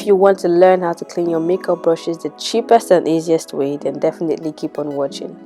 you want to learn how to clean your makeup brushes the cheapest and easiest way, then definitely keep on watching.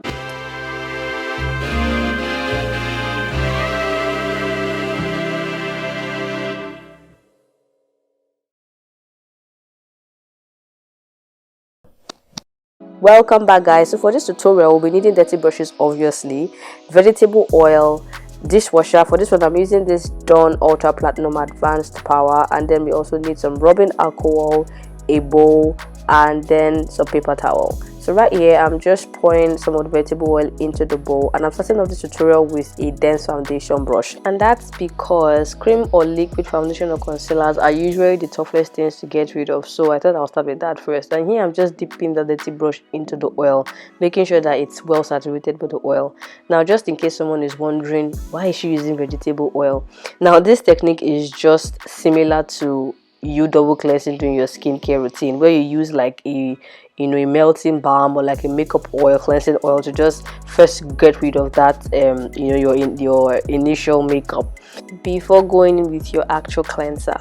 Welcome back, guys. So for this tutorial, we'll be needing dirty brushes, obviously, vegetable oil, dishwasher. For this one, I'm using this Dawn Ultra Platinum Advanced Power, and then we also need some rubbing alcohol, a bowl, and then some paper towel. So right here, I'm just pouring some of the vegetable oil into the bowl, and I'm starting off this tutorial with a dense foundation brush. And that's because cream or liquid foundation or concealers are usually the toughest things to get rid of. So I thought I'll start with that first. And here I'm just dipping the dirty brush into the oil, making sure that it's well saturated with the oil. Now, just in case someone is wondering, why is she using vegetable oil? Now, this technique is just similar to you double cleansing during your skincare routine, where you use like a melting balm or like a makeup oil, cleansing oil, to just first get rid of that your initial makeup before going in with your actual cleanser.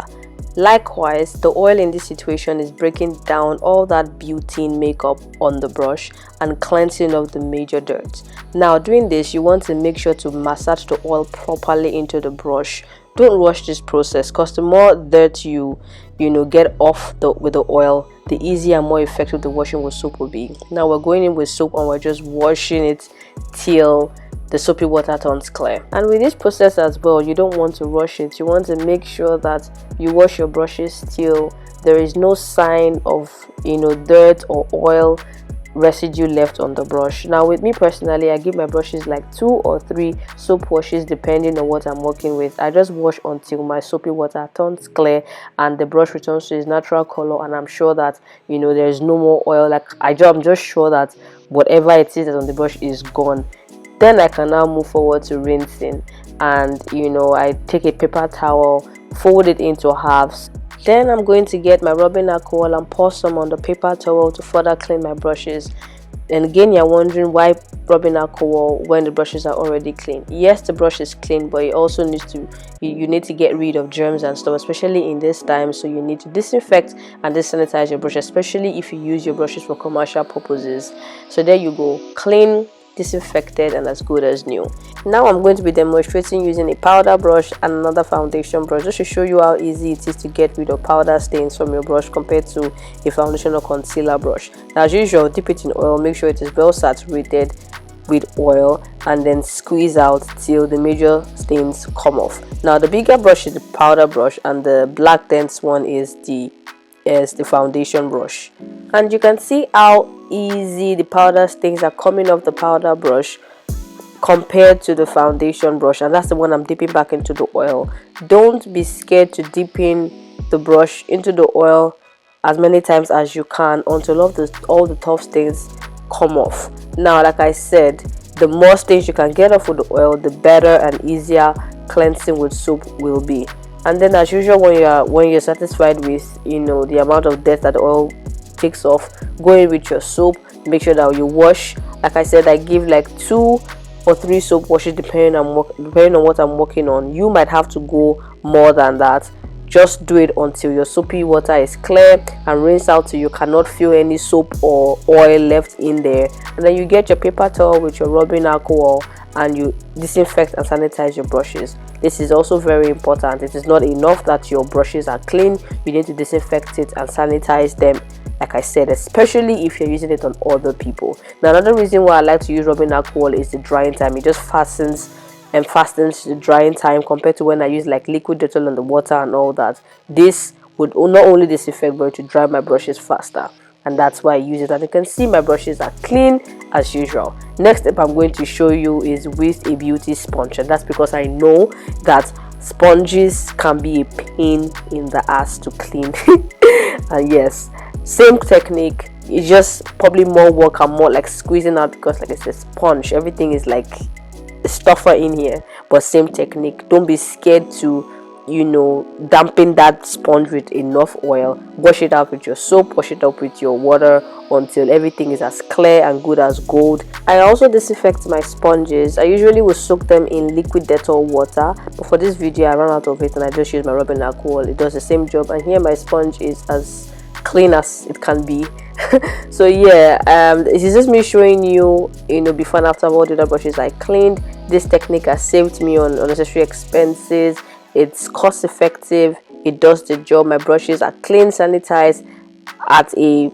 Likewise, the oil in this situation is breaking down all that built-in makeup on the brush and cleansing of the major dirt. Now, doing this, you want to make sure to massage the oil properly into the brush. Don't rush this process, because the more dirt you get off with the oil, the easier and more effective the washing with soap will be. Now we're going in with soap and we're just washing it till the soapy water turns clear. And with this process as well, you don't want to rush it. You want to make sure that you wash your brushes till there is no sign of dirt or oil residue left on the brush. Now with me personally, I give my brushes like 2 or 3 soap washes depending on what I'm working with. I just wash until my soapy water turns clear and the brush returns to its natural color, and I'm sure that there's no more oil. I'm just sure that whatever it is on the brush is gone. Then I can now move forward to rinsing, and I take a paper towel, fold it into halves. Then I'm going to get my rubbing alcohol and pour some on the paper towel to further clean my brushes. And again, you're wondering why rubbing alcohol when the brushes are already clean. Yes, the brush is clean, but it also needs to you need to get rid of germs and stuff, especially in this time. So you need to disinfect and sanitize your brush, especially if you use your brushes for commercial purposes. So there you go, clean, disinfected, and as good as new. Now I'm going to be demonstrating using a powder brush and another foundation brush, just to show you how easy it is to get rid of powder stains from your brush compared to a foundation or concealer brush. Now, as usual, dip it in oil, make sure it is well saturated with oil, and then squeeze out till the major stains come off. Now the bigger brush is the powder brush, and the black dense one is the foundation brush. And you can see how easy the powder stains are coming off the powder brush compared to the foundation brush, and that's the one I'm dipping back into the oil. Don't be scared to dip in the brush into the oil as many times as you can until all the tough stains come off. Now, like I said, the more stains you can get off with the oil, the better and easier cleansing with soap will be. And then, as usual, when you're satisfied with the amount of dirt that the oil takes off, go in with your soap. Make sure that you wash. Like I said, I give like 2 or 3 soap washes depending on what I'm working on. You might have to go more than that. Just do it until your soapy water is clear, and rinse out till you cannot feel any soap or oil left in there. And then you get your paper towel with your rubbing alcohol and you disinfect and sanitize your brushes. This is also very important. It is not enough that your brushes are clean. You need to disinfect it and sanitize them, like I said, especially if you're using it on other people. Now, another reason why I like to use rubbing alcohol is the drying time. It just fastens the drying time compared to when I use like liquid Dettol on the water and all that. This would not only disinfect, but to dry my brushes faster, and that's why I use it. And you can see my brushes are clean as usual. Next step I'm going to show you is with a beauty sponge, and that's because I know that sponges can be a pain in the ass to clean. And yes, same technique, it's just probably more work and more like squeezing out, because like it's a sponge, everything is like a stuffer in here, but same technique. Don't be scared to dampen that sponge with enough oil. Wash it out with your soap, wash it up with your water until everything is as clear and good as gold. I also disinfect my sponges. I usually will soak them in liquid Dettol water, but for this video I ran out of it and I just use my rubbing alcohol. It does the same job. And here my sponge is as clean as it can be. So yeah, this is just me showing you, before and after all the other brushes I cleaned. This technique has saved me on unnecessary expenses. It's cost effective, it does the job. My brushes are clean, sanitized, at a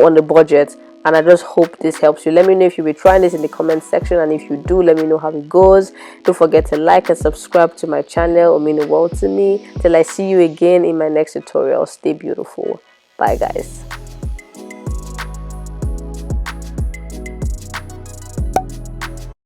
on the budget, and I just hope this helps you. Let me know if you'll be trying this in the comment section, and if you do, let me know how it goes. Don't forget to like and subscribe to my channel. It'll mean the world to me. Till I see you again in my next tutorial. Stay beautiful. Bye guys.